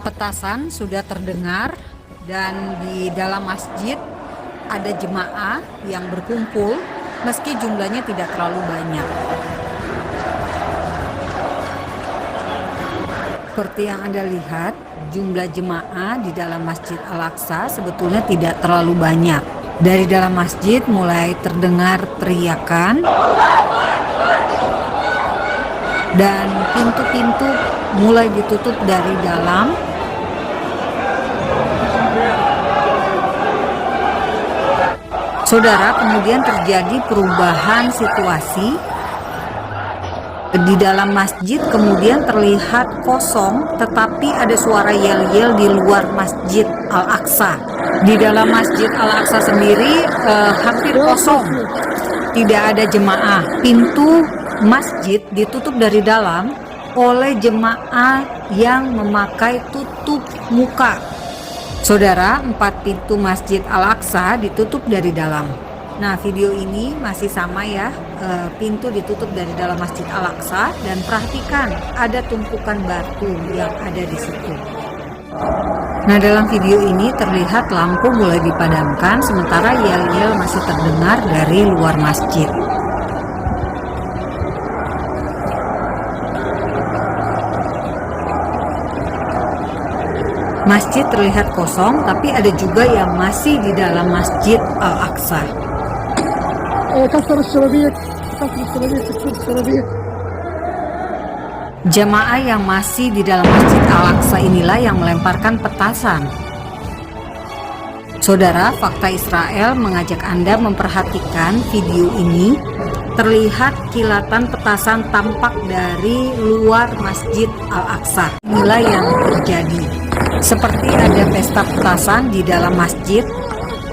Petasan sudah terdengar dan di dalam masjid ada jemaah yang berkumpul meski jumlahnya tidak terlalu banyak. Seperti yang Anda lihat, jumlah jemaah di dalam Masjid Al-Aqsa sebetulnya tidak terlalu banyak. Dari dalam masjid mulai terdengar teriakan dan pintu-pintu mulai ditutup dari dalam. Saudara, kemudian terjadi perubahan situasi. Di dalam masjid kemudian terlihat kosong, tetapi ada suara yel-yel di luar Masjid Al-Aqsa. Di dalam Masjid Al-Aqsa sendiri hampir kosong, tidak ada jemaah. Pintu masjid ditutup dari dalam oleh jemaah yang memakai tutup muka. Saudara, 4 pintu Masjid Al-Aqsa ditutup dari dalam. Nah, video ini masih sama ya, pintu ditutup dari dalam Masjid Al-Aqsa dan perhatikan ada tumpukan batu yang ada di situ. Nah, dalam video ini terlihat lampu mulai dipadamkan sementara yel-yel masih terdengar dari luar masjid. Masjid terlihat kosong, tapi ada juga yang masih di dalam Masjid Al-Aqsa. Jamaah yang masih di dalam Masjid Al-Aqsa inilah yang melemparkan petasan. Saudara, fakta Israel mengajak Anda memperhatikan video ini. Terlihat kilatan petasan tampak dari luar Masjid Al-Aqsa. Inilah yang terjadi. Seperti ada pesta petasan di dalam masjid,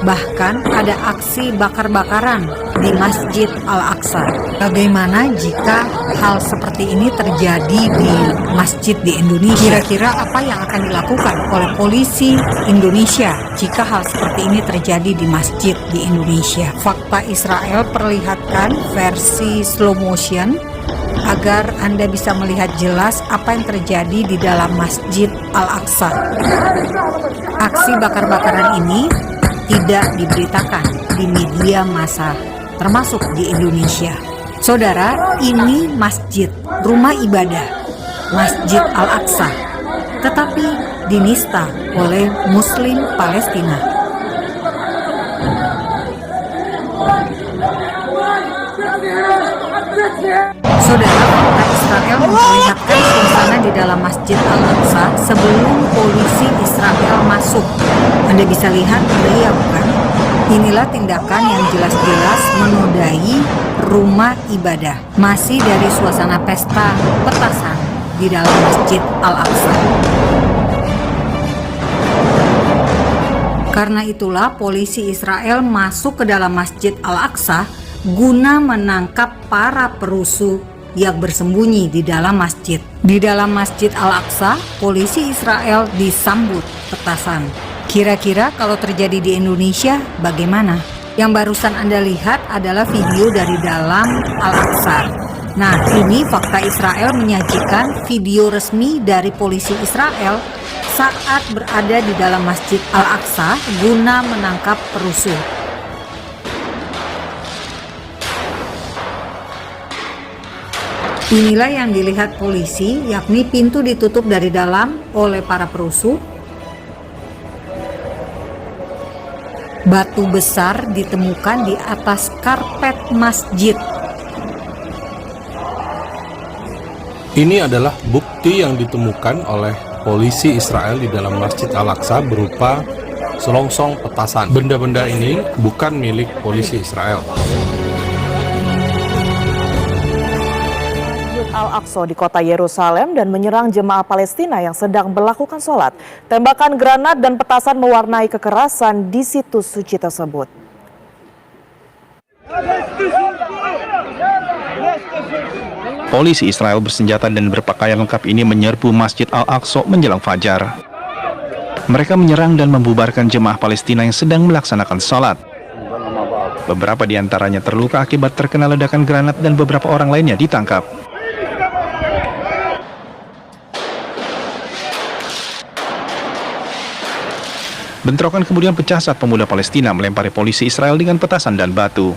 bahkan ada aksi bakar-bakaran di Masjid Al-Aqsa. Bagaimana jika hal seperti ini terjadi di masjid di Indonesia? Kira-kira apa yang akan dilakukan oleh polisi Indonesia jika hal seperti ini terjadi di masjid di Indonesia? Fakta Israel perlihatkan versi slow motion agar Anda bisa melihat jelas apa yang terjadi di dalam Masjid Al-Aqsa. Aksi bakar-bakaran ini tidak diberitakan di media massa, termasuk di Indonesia. Saudara, ini masjid, rumah ibadah, Masjid Al-Aqsa, tetapi dinista oleh Muslim Palestina. Saudara, fakta Israel memperlihatkan suasana di dalam Masjid Al-Aqsa sebelum polisi Israel masuk. Anda bisa lihat meriah, bukan? Inilah tindakan yang jelas-jelas menodai rumah ibadah. Masih dari suasana pesta petasan di dalam Masjid Al-Aqsa. Karena itulah polisi Israel masuk ke dalam Masjid Al-Aqsa guna menangkap para perusuh yang bersembunyi di dalam masjid. Di dalam Masjid Al-Aqsa, polisi Israel disambut petasan. Kira-kira kalau terjadi di Indonesia bagaimana? Yang barusan Anda lihat adalah video dari dalam Al-Aqsa. Nah, ini fakta Israel menyajikan video resmi dari polisi Israel saat berada di dalam Masjid Al-Aqsa guna menangkap perusuh. Inilah yang dilihat polisi, yakni pintu ditutup dari dalam oleh para perusuh. Batu besar ditemukan di atas karpet masjid. Ini adalah bukti yang ditemukan oleh polisi Israel di dalam Masjid Al-Aqsa berupa selongsong petasan. Benda-benda ini bukan milik polisi Israel. Al-Aqsa di kota Yerusalem dan menyerang jemaah Palestina yang sedang melakukan sholat. Tembakan granat dan petasan mewarnai kekerasan di situs suci tersebut. Polisi Israel bersenjata dan berpakaian lengkap ini menyerbu Masjid Al-Aqsa menjelang fajar. Mereka menyerang dan membubarkan jemaah Palestina yang sedang melaksanakan sholat. Beberapa di antaranya terluka akibat terkena ledakan granat dan beberapa orang lainnya ditangkap. Bentrokan kemudian pecah saat pemuda Palestina melempari polisi Israel dengan petasan dan batu.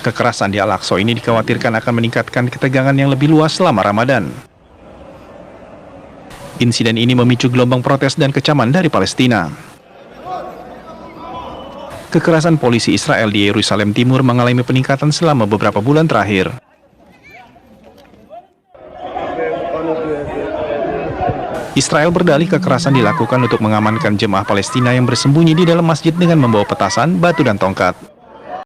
Kekerasan di Al-Aqsa ini dikhawatirkan akan meningkatkan ketegangan yang lebih luas selama Ramadan. Insiden ini memicu gelombang protes dan kecaman dari Palestina. Kekerasan polisi Israel di Yerusalem Timur mengalami peningkatan selama beberapa bulan terakhir. Israel berdalih kekerasan dilakukan untuk mengamankan jemaah Palestina yang bersembunyi di dalam masjid dengan membawa petasan, batu, dan tongkat.